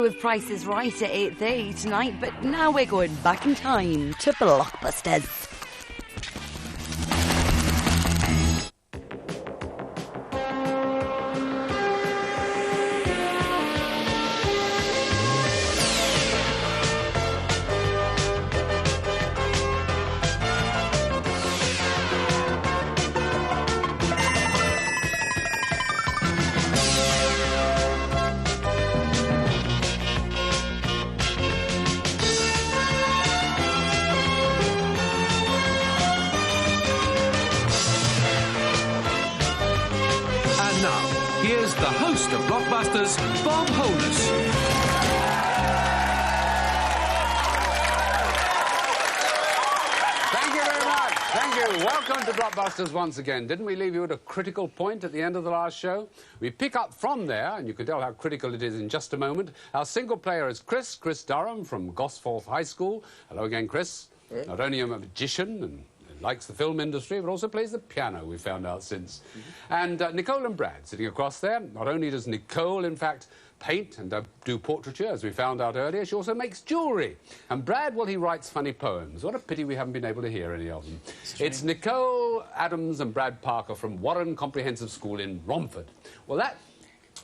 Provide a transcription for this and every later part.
With Prices Right at 8:30 tonight, but now we're going back in time to Blockbusters. Here's the host of Blockbusters, Bob Holness. Thank you very much. Thank you. Welcome to Blockbusters once again. Didn't we leave you at a critical point at the end of the last show? We pick up from there, and you can tell how critical it is in just a moment. Our single player is Chris Durham from Gosforth High School. Hello again, Chris. Right. Not only a magician and likes the film industry, but also plays the piano, we found out since. And Nicole and Brad sitting across there. Not only does Nicole, in fact, paint and do portraiture, as we found out earlier, she also makes jewellery. And Brad, well, he writes funny poems. What a pity we haven't been able to hear any of them. It's Nicole Adams and Brad Parker from Warren Comprehensive School in Romford. Well, that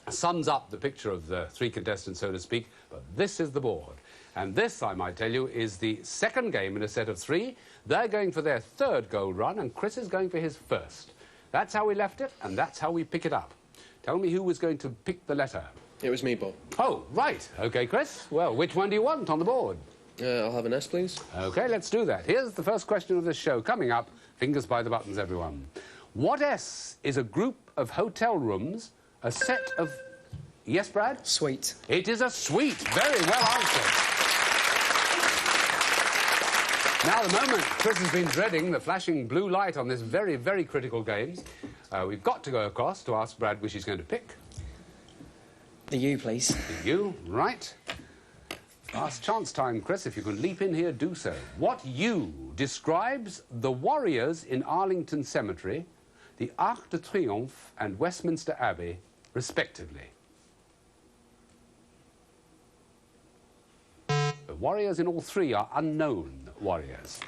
sums up the picture of the three contestants, so to speak, but this is the board. And this, I might tell you, is the second game in a set of three. They're going for their third gold run, and Chris is going for his first. That's how we left it, and that's how we pick it up. Tell me who was going to pick the letter. It was me, Bob. Oh, right. OK, Chris. Well, which one do you want on the board? I'll have an S, please. OK, let's do that. Here's the first question of this show. Coming up, fingers by the buttons, everyone. What S is a group of hotel rooms, a set of... Yes, Brad? Suite. It is a suite. Very well answered. Now, the moment Chris has been dreading the flashing blue light on this very, very critical game, we've got to go across to ask Brad which he's going to pick. The U, please. The U, right. Last chance time, Chris. If you can leap in here, do so. What U describes the warriors in Arlington Cemetery, the Arc de Triomphe and Westminster Abbey, respectively? The warriors in all three are unknown warriors.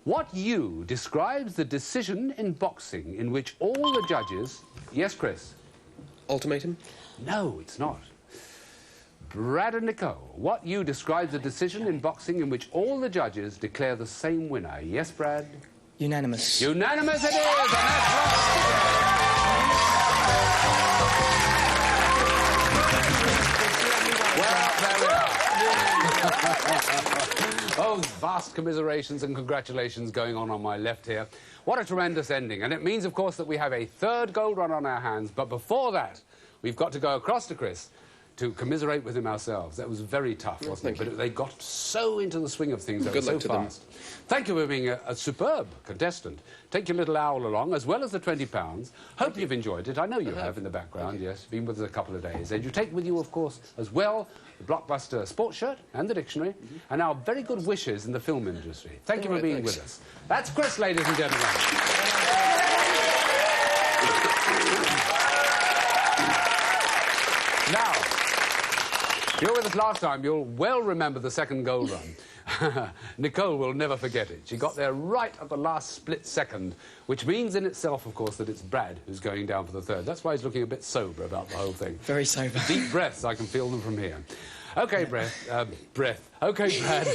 What U describes the decision in boxing in which all the judges... Yes, Chris? Ultimatum? No, it's not. Brad and Nicole, what U describes the decision in boxing in which all the judges declare the same winner? Yes, Brad? Unanimous. Unanimous it is, and that's right. Well, there we are. Oh, vast commiserations and congratulations going on my left here. What a tremendous ending. And it means, of course, that we have a third gold run on our hands. But before that, we've got to go across to Chris to commiserate with him ourselves. That was very tough, wasn't it? But they got so into the swing of things. Good luck to them. Thank you for being a superb contestant. Take your little owl along, as well as the £20. Hope you've enjoyed it. I know you have in the background, yes. Been with us a couple of days. And you take with you, of course, as well, the Blockbuster sports shirt and the dictionary, and our very good wishes in the film industry. Thank you for being with us. That's Chris, ladies and gentlemen. Now, if you were with us last time, you'll well remember the second gold run. Nicole will never forget it. She got there right at the last split second, which means in itself, of course, that it's Brad who's going down for the third. That's why he's looking a bit sober about the whole thing. Very sober. Deep breaths, I can feel them from here. OK, breath. OK, Brad.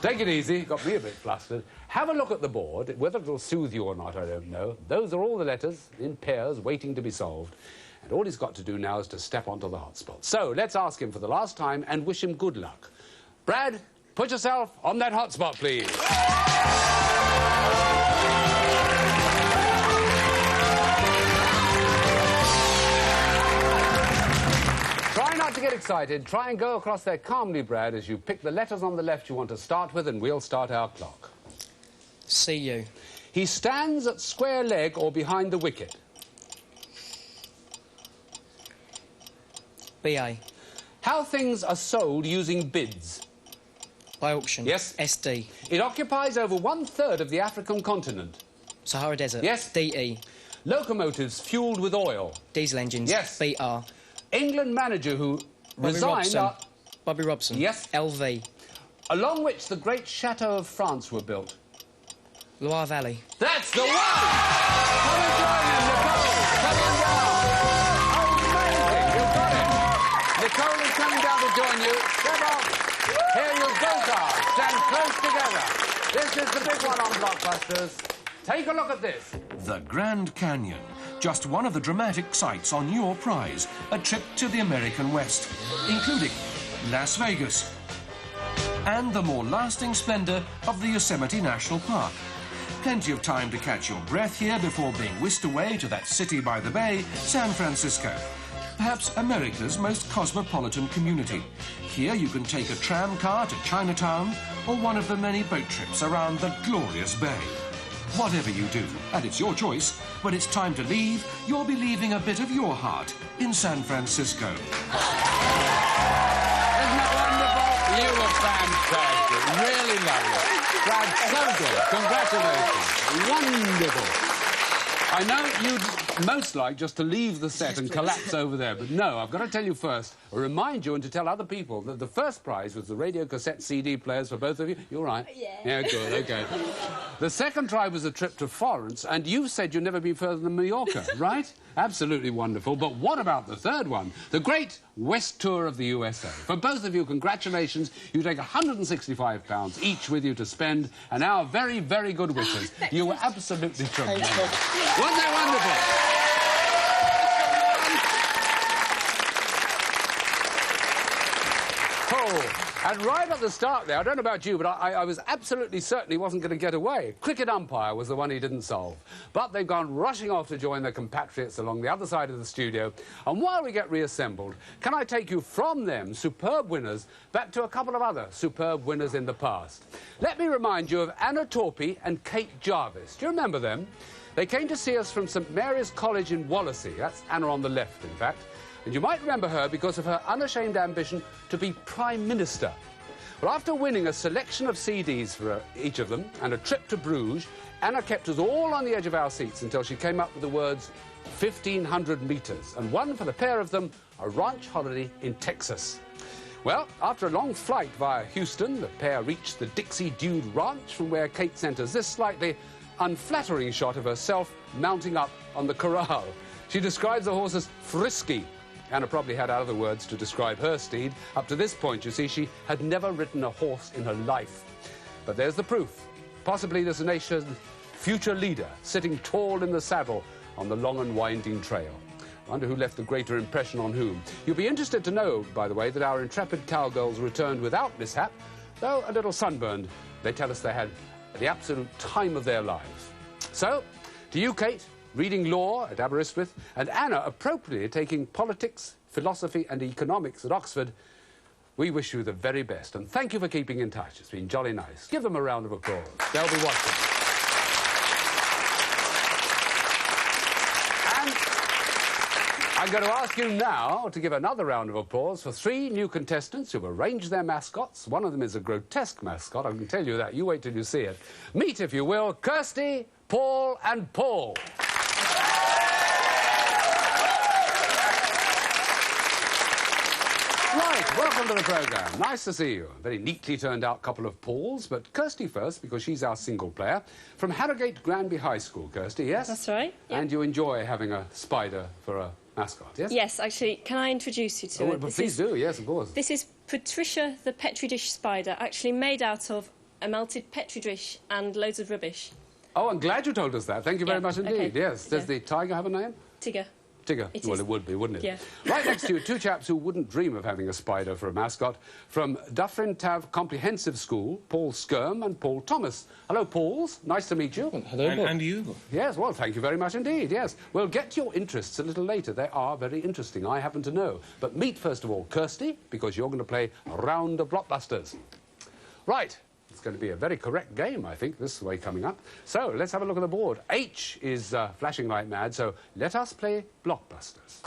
Take it easy. Got me a bit flustered. Have a look at the board. Whether it'll soothe you or not, I don't know. Those are all the letters in pairs waiting to be solved. And all he's got to do now is to step onto the hotspot. So let's ask him for the last time and wish him good luck. Brad, put yourself on that hotspot, please. Try not to get excited. Try and go across there calmly, Brad, as you pick the letters on the left you want to start with, and we'll start our clock. C-U. He stands at square leg or behind the wicket. B-A. How things are sold using bids. By auction. Yes. SD. It occupies over 1/3 of the African continent. Sahara Desert. Yes. D-E. Locomotives fuelled with oil. Diesel engines. Yes. B-R. England manager who resigned... Bobby Robson. Yes. LV. Along which the great chateaux of France were built. Loire Valley. That's the one! Come and join him, Nicole. Come on down. Amazing, you got it. Nicole is coming down to join you. Step up. Here you both are. Stand close together. This is the big one on Blockbusters. Take a look at this. The Grand Canyon. Just one of the dramatic sights on your prize. A trip to the American West, including Las Vegas and the more lasting splendour of the Yosemite National Park. Plenty of time to catch your breath here before being whisked away to that city by the bay, San Francisco. Perhaps America's most cosmopolitan community. Here you can take a tram car to Chinatown or one of the many boat trips around the glorious bay. Whatever you do, and it's your choice, when it's time to leave, you'll be leaving a bit of your heart in San Francisco. Isn't that wonderful? You were fantastic. Really lovely. That's so good. Congratulations. Wonderful. I know you'd most like just to leave the set and collapse over there, but no, I've got to tell you first, or remind you and to tell other people that the first prize was the radio cassette CD players for both of you. You're right. Yeah. Yeah, good, OK. The second prize was a trip to Florence, and you said you'd never been further than Mallorca, right? Absolutely wonderful. But what about the third one? The Great West Tour of the USA. For both of you, congratulations. You take £165 each with you to spend, and our very, very good wishes. You were absolutely tremendous. Wasn't that wonderful? Oh, and right at the start there, I don't know about you, but I was absolutely certain he wasn't going to get away. Cricket umpire was the one he didn't solve. But they've gone rushing off to join their compatriots along the other side of the studio. And while we get reassembled, can I take you from them, superb winners, back to a couple of other superb winners in the past? Let me remind you of Anna Torpey and Kate Jarvis. Do you remember them? They came to see us from St Mary's College in Wallasey. That's Anna on the left, in fact. And you might remember her because of her unashamed ambition to be Prime Minister. Well, after winning a selection of CDs for each of them and a trip to Bruges, Anna kept us all on the edge of our seats until she came up with the words 1,500 metres and won for the pair of them a ranch holiday in Texas. Well, after a long flight via Houston, the pair reached the Dixie Dude Ranch, from where Kate sent us this slightly unflattering shot of herself mounting up on the corral. She describes the horse as frisky. Anna probably had other words to describe her steed. Up to this point, you see, she had never ridden a horse in her life. But there's the proof. Possibly this nation's future leader, sitting tall in the saddle on the long and winding trail. I wonder who left the greater impression on whom. You'll be interested to know, by the way, that our intrepid cowgirls returned without mishap, though a little sunburned. They tell us they had the absolute time of their lives. So, to you, Kate, reading law at Aberystwyth, and Anna appropriately taking politics, philosophy and economics at Oxford, we wish you the very best. And thank you for keeping in touch. It's been jolly nice. Give them a round of applause. They'll be watching. And I'm going to ask you now to give another round of applause for 3 new contestants who've arranged their mascots. One of them is a grotesque mascot, I can tell you that. You wait till you see it. Meet, if you will, Kirsty, Paul and Paul. Right, welcome to the programme. Nice to see you. A very neatly turned out couple of Pauls, but Kirsty first, because she's our single player. From Harrogate Granby High School, Kirsty, yes? That's right. Yep. And you enjoy having a spider for a mascot, yes? Yes, actually, can I introduce you to Oh, it? but please do, yes, of course. This is Patricia the Petri dish spider, actually made out of a melted Petri dish and loads of rubbish. Oh, I'm glad you told us that. Thank you very much indeed. Okay. Yes. Does Yeah. the tiger have a name? Tigger. Tigger. It Well, is. it would be, wouldn't it? Yeah. Right next to you, 2 chaps who wouldn't dream of having a spider for a mascot. From Dyffryn Tav Comprehensive School, Paul Skirm and Paul Thomas. Hello, Pauls. Nice to meet you. Hello, And you? Yes, well, thank you very much indeed, yes. We'll get to your interests a little later. They are very interesting, I happen to know. But meet, first of all, Kirsty, because you're going to play a round of Blockbusters. Right. It's going to be a very correct game, I think, this way coming up. So, let's have a look at the board. H is flashing like mad, so let us play Blockbusters.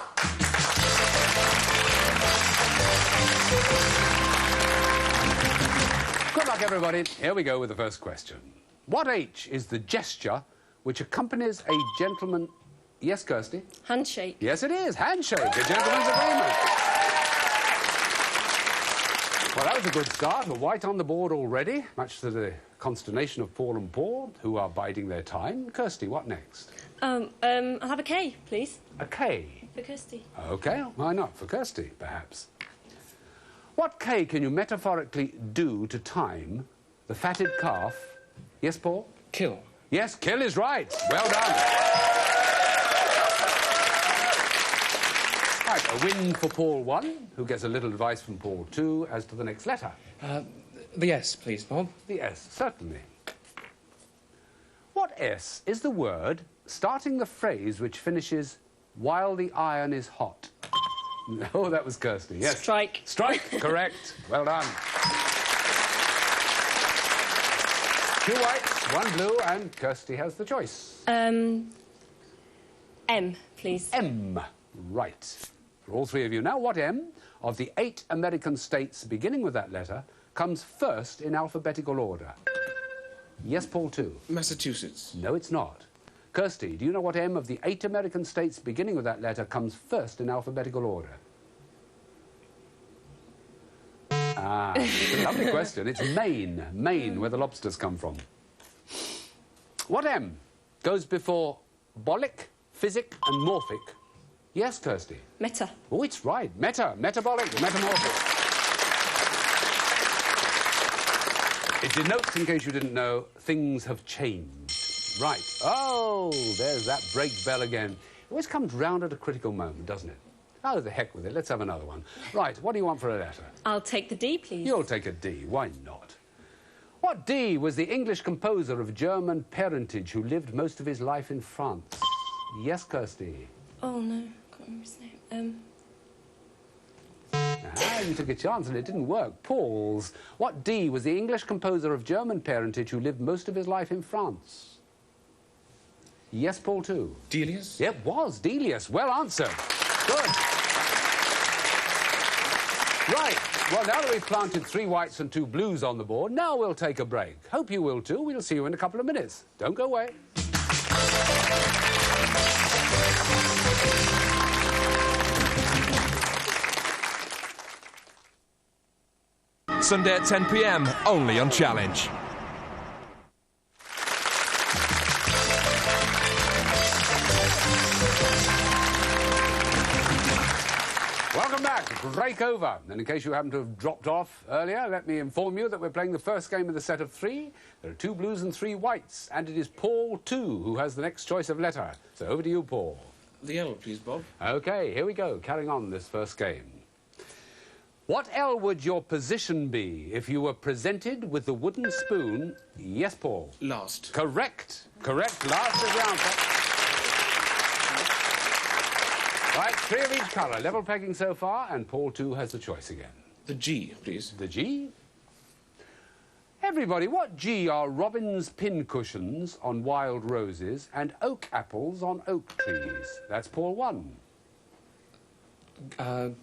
Good luck, everybody. Here we go with the first question. What H is the gesture which accompanies a gentleman... Yes, Kirsty? Handshake. Yes, it is. Handshake, a gentleman's agreement. Well, that was a good start. A white on the board already, much to the consternation of Paul and Paul, who are biding their time. Kirsty, what next? I'll have a K, please. A K. For Kirsty. OK, why not? For Kirsty, perhaps. What K can you metaphorically do to time the fatted calf? Yes, Paul? Kill. Yes, kill is right. Well done. Right, a win for Paul 1, who gets a little advice from Paul 2 as to the next letter. The S, please, Bob. The S, certainly. What S is the word starting the phrase which finishes, while the iron is hot? No, that was Kirsty, yes. Strike. Strike, correct. Well done. 2 whites, 1 blue, and Kirsty has the choice. M, please. M, right. For all 3 of you now, what M of the 8 American states beginning with that letter comes first in alphabetical order? Yes, Paul 2. Massachusetts. No, it's not. Kirsty, do you know what M of the 8 American states beginning with that letter comes first in alphabetical order? Ah, it's a lovely question. It's Maine. Maine, where the lobsters come from. What M goes before bolic, physic and morphic? Yes, Kirsty? Meta. Oh, it's right. Meta. Metabolic, metamorphic. It denotes, in case you didn't know, things have changed. Right. Oh, there's that break bell again. It always comes round at a critical moment, doesn't it? Oh, the heck with it. Let's have another one. Right, what do you want for a letter? I'll take the D, please. You'll take a D. Why not? What D was the English composer of German parentage who lived most of his life in France? Yes, Kirsty? Oh, no. I can't remember his name. Ah, you took a chance and it didn't work. Paul's. What D was the English composer of German parentage who lived most of his life in France? Yes, Paul, too. Delius? It was Delius. Well answered. Good. Right. Well, now that we've planted 3 whites and 2 blues on the board, now we'll take a break. Hope you will too. We'll see you in a couple of minutes. Don't go away. Sunday at 10 p.m, only on Challenge. Welcome back. Break over. And in case you happen to have dropped off earlier, let me inform you that we're playing the first game of the set of 3. There are 2 blues and 3 whites, and it is Paul 2 who has the next choice of letter. So over to you, Paul. The L, please, Bob. OK, here we go, carrying on this first game. What L would your position be if you were presented with the wooden spoon? Yes, Paul. Last. Correct. Correct. Last is the answer. Right, 3 of each colour. Level pegging so far, and Paul 2 has the choice again. The G, please. The G? Everybody, what G are robin's pincushions on wild roses and oak apples on oak trees? That's Paul 1.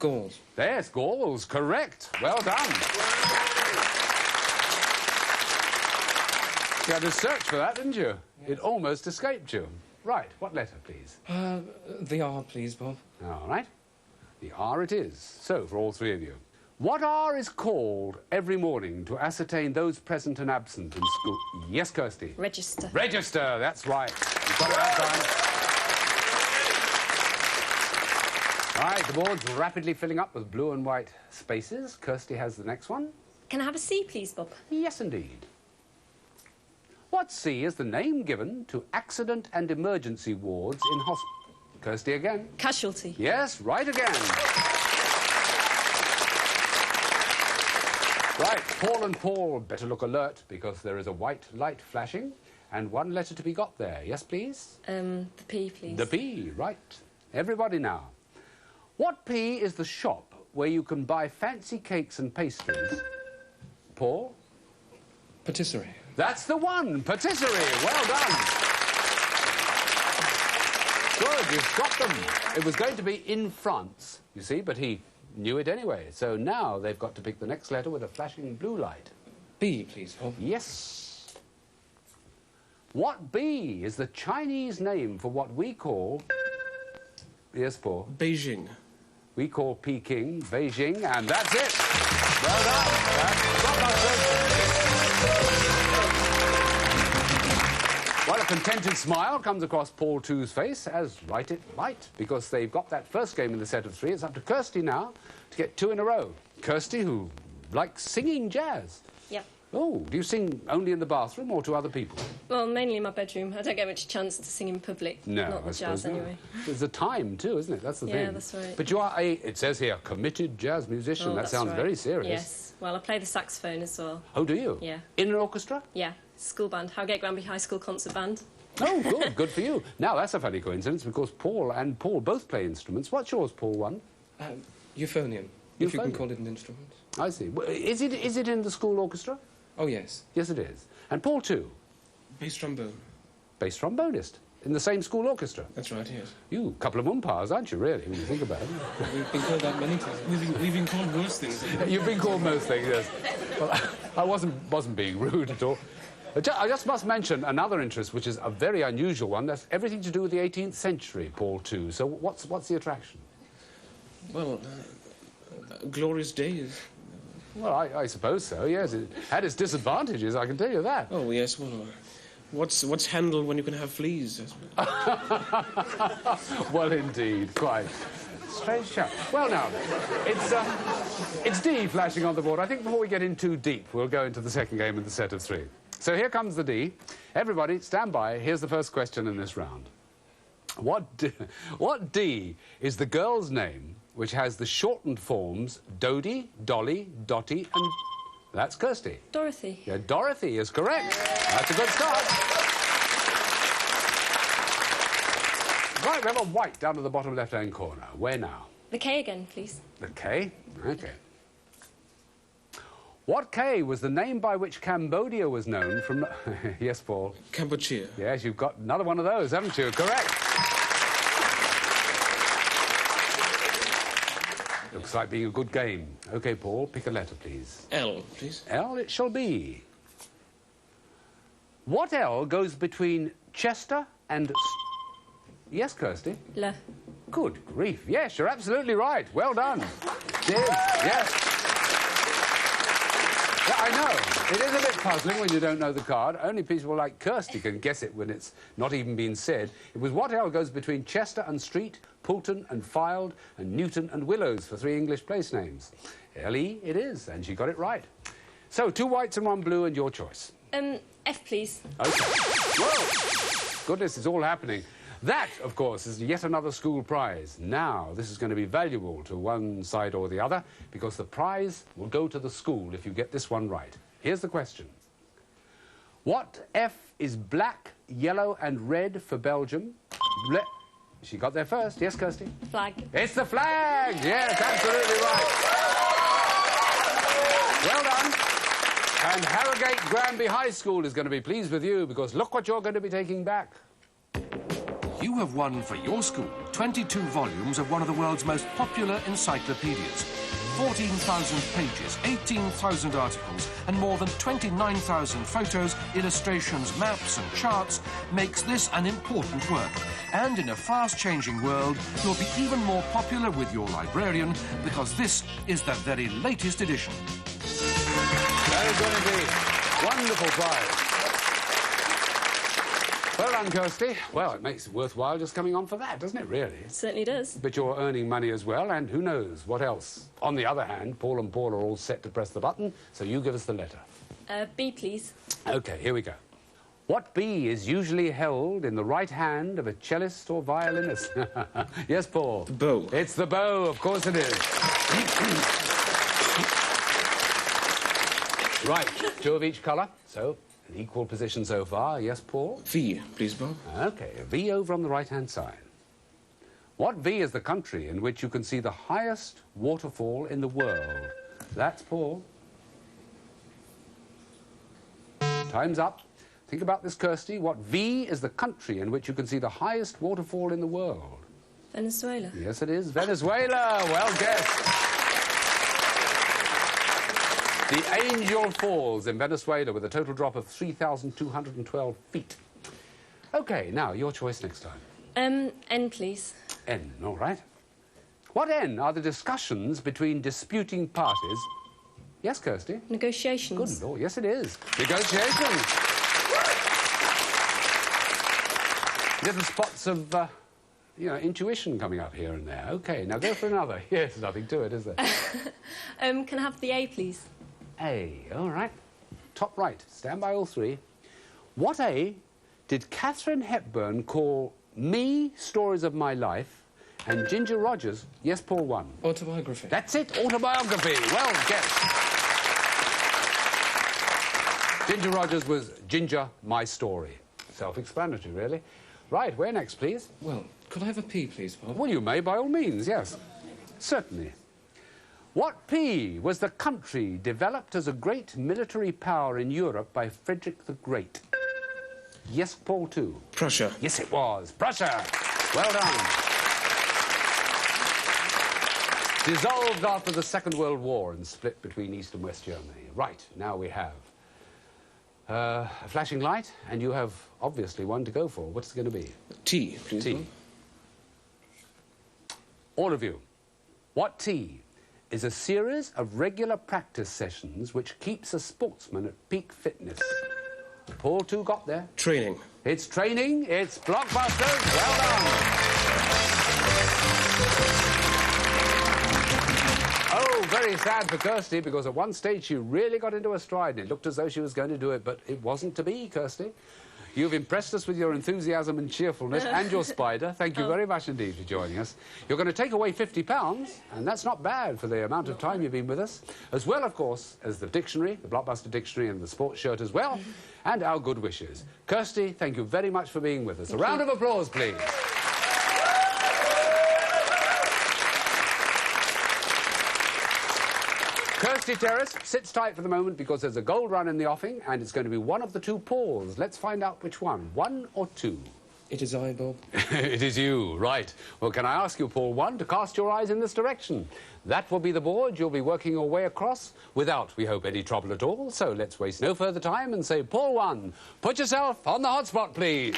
Gauls. Yes, Gauls, correct. Well done. You had to search for that, didn't you? Yeah. It almost escaped you. Right, what letter, please? The R, please, Bob. All right. The R it is. So, for all 3 of you. What R is called every morning to ascertain those present and absent in school? Yes, Kirsty? Register. Register, that's right. You've got it that time. Right, the board's rapidly filling up with blue and white spaces. Kirsty has the next one. Can I have a C, please, Bob? Yes, indeed. What C is the name given to accident and emergency wards in hospital? Kirsty again. Casualty. Yes, right again. Right, Paul and Paul better look alert because there is a white light flashing and 1 letter to be got there. Yes, please? The P, please. The P, right. Everybody now. What P is the shop where you can buy fancy cakes and pastries? Paul? Patisserie. That's the one, patisserie. Well done. Good, you've got them. It was going to be in France, you see, but he knew it anyway. So now they've got to pick the next letter with a flashing blue light. B, please, Bob. Yes. What B is the Chinese name for what we call Yes, Paul. Beijing. We call Peking Beijing, and that's it. Well done. That's Blockbusters. Well, a contented smile comes across Paul 2's face, as right it might, because they've got that first game in the set of 3. It's up to Kirsty now to get 2 in a row. Kirsty, who likes singing jazz. Yep. Oh, do you sing only in the bathroom or to other people? Well, mainly in my bedroom. I don't get much chance to sing in public. No, not I the suppose jazz not. anyway. There's a time too, isn't it? That's the thing. Yeah, that's right. But you are a, it says here, committed jazz musician. Oh, that that's sounds right. very serious. Yes. Well, I play the saxophone as well. Oh, do you? Yeah. In an orchestra? Yeah. School band. Howgate Granby High School Concert Band. Oh, good. Good for you. Now, that's a funny coincidence because Paul and Paul both play instruments. What's yours, Paul, one? Euphonium, if you can call it an instrument. I see. Is it in the school orchestra? Oh, yes. Yes, it is. And Paul, too? Bass trombone. Bass trombonist. In the same school orchestra? That's right, yes. You, a couple of umpires, aren't you, really, when you think about it? We've been called that many times. We've been called worse things. You've been called most things, yes. Well, I wasn't being rude at all. I just must mention another interest, which is a very unusual one. That's everything to do with the 18th century, Paul, too. So what's the attraction? Well, glorious days. Well, I suppose so, yes. It had its disadvantages, I can tell you that. Oh, yes, well, what's Handel when you can have fleas? Well, indeed, quite. Strange chap. Well, now, it's D flashing on the board. I think before we get in too deep, we'll go into the second game in the set of 3. So here comes the D. Everybody, stand by. Here's the first question in this round. What D is the girl's name which has the shortened forms Dodie, Dolly, Dottie, and... That's Kirsty. Dorothy. Yeah, Dorothy is correct. That's a good start. Right, we have a white down at the bottom left-hand corner. Where now? The K again, please. The K? OK. What K was the name by which Cambodia was known from... Yes, Paul? Kampuchea. Yes, you've got another one of those, haven't you? Correct. Looks like being a good game. OK, Paul, pick a letter, please. L, please. L it shall be. What L goes between Chester and... Yes, Kirsty? Le. Good grief. Yes, you're absolutely right. Well done. Cheers. Yes. Yeah, I know. It is a bit puzzling when you don't know the card. Only people like Kirsty can guess it when it's not even been said. It was what L goes between Chester and Street, Poulton and Fylde, and Newton and Willows for 3 English place names. L-E it is, and she got it right. So, 2 whites and 1 blue, and your choice. F, please. OK. Whoa! Goodness, it's all happening. That, of course, is yet another school prize. Now, this is going to be valuable to one side or the other, because the prize will go to the school if you get this one right. Here's the question. What F is black, yellow and red for Belgium? She got there first. Yes, Kirsty? Flag. It's the flag! Yes, absolutely right. Well done. And Harrogate Granby High School is going to be pleased with you, because look what you're going to be taking back. You have won for your school 22 volumes of one of the world's most popular encyclopedias. 14,000 pages, 18,000 articles, and more than 29,000 photos, illustrations, maps and charts makes this an important work. And in a fast-changing world, you'll be even more popular with your librarian because this is the very latest edition. Very good indeed. Wonderful prize. Well done, Kirsty. Well, it makes it worthwhile just coming on for that, doesn't it, really? It certainly does. But you're earning money as well, and who knows what else. On the other hand, Paul and Paul are all set to press the button, so you give us the letter. B, please. OK, here we go. What B is usually held in the right hand of a cellist or violinist? Yes, Paul? The bow. It's the bow, of course it is. Right, 2 of each colour, so... an equal position so far. Yes, Paul? V, please, Bob. OK, a V over on the right-hand side. What V is the country in which you can see the highest waterfall in the world? That's Paul. Time's up. Think about this, Kirsty. What V is the country in which you can see the highest waterfall in the world? Venezuela. Yes, it is. Venezuela. Well guessed. The Angel Falls in Venezuela with a total drop of 3,212 feet. OK, now, your choice next time. N, please. N, all right. What N are the discussions between disputing parties? Yes, Kirsty? Negotiations. Good Lord, yes it is. Negotiations. Little spots of, intuition coming up here and there. OK, now go for another. Yes, nothing to it, is there? Can I have the A, please? A, all right. Top right. Stand by all three. What A did Catherine Hepburn call Me, Stories of My Life, and Ginger Rogers, yes, Paul, 1? Autobiography. That's it, autobiography. Well guessed. Ginger Rogers was Ginger, My Story. Self-explanatory, really. Right, where next, please? Well, could I have a P, please, Bob? Well, you may, by all means, yes. Certainly. What P was the country developed as a great military power in Europe by Frederick the Great? Yes, Paul, 2. Prussia. Yes, it was. Prussia. Well done. Dissolved after the Second World War and split between East and West Germany. Right, now we have a flashing light, and you have obviously one to go for. What's it going to be? T, please. T. All of you. What T is a series of regular practice sessions which keeps a sportsman at peak fitness? Paul, 2 got there. Training. It's training. It's Blockbusters. Well done. Oh, very sad for Kirsty, because at one stage she really got into a stride and it looked as though she was going to do it, but it wasn't to be, Kirsty. You've impressed us with your enthusiasm and cheerfulness and your spider. Thank you very much indeed for joining us. You're going to take away £50, and that's not bad for the amount of time you've been with us, as well, of course, as the dictionary, the Blockbuster Dictionary, and the sports shirt as well, and our good wishes. Kirsty, thank you very much for being with us. A round of applause, please. Kirsty Terrace sits tight for the moment because there's a gold run in the offing and it's going to be one of the 2 Pauls. Let's find out which one. 1 or 2? It is I, Bob. It is you, right. Well, can I ask you, Paul 1, to cast your eyes in this direction? That will be the board you'll be working your way across without, we hope, any trouble at all. So let's waste no further time and say, Paul 1, put yourself on the hotspot, please.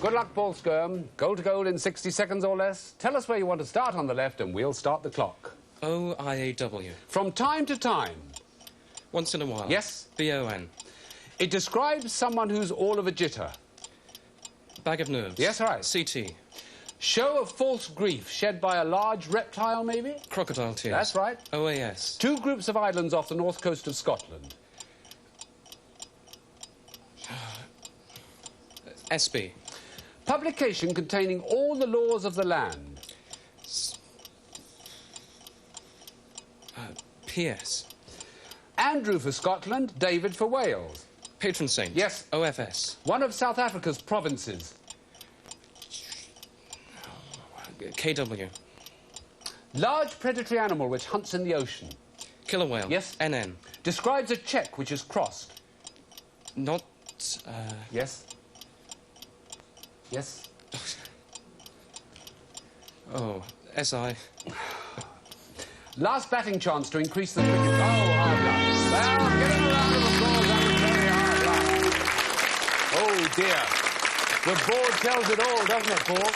Good luck, Paul Skirm. Goal to goal in 60 seconds or less. Tell us where you want to start on the left and we'll start the clock. O-I-A-W. From time to time. Once in a while. Yes? B-O-N. It describes someone who's all of a jitter. Bag of nerves. Yes, right. C-T. Show of false grief shed by a large reptile, maybe? Crocodile tears. That's right. O-A-S. 2 groups of islands off the north coast of Scotland. S-B. Publication containing all the laws of the land. P.S. Andrew for Scotland, David for Wales. Patron saint. Yes. O-F-S. One of South Africa's provinces. K-W. Large predatory animal which hunts in the ocean. Killer whale. Yes. N-N. Describes a cheque which is crossed. Not, Yes. Yes. Oh, S-I. Last batting chance to increase the cricket. Oh, hard luck. Well, give him a round of applause. That was very hard luck. Oh, dear. The board tells it all, doesn't it, Paul?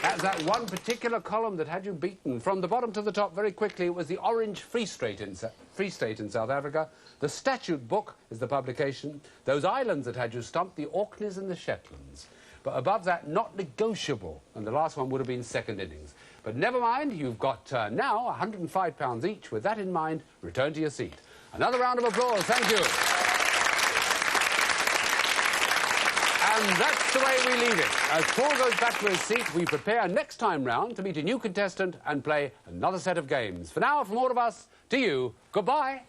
That's that one particular column that had you beaten. From the bottom to the top, very quickly, it was the Orange Free State in South Africa. The Statute Book is the publication. Those islands that had you stumped, the Orkneys and the Shetlands. But above that, not negotiable. And the last one would have been second innings. But never mind, you've got now £105 each. With that in mind, return to your seat. Another round of applause, thank you. And that's the way we leave it. As Paul goes back to his seat, we prepare next time round to meet a new contestant and play another set of games. For now, from all of us, to you, goodbye.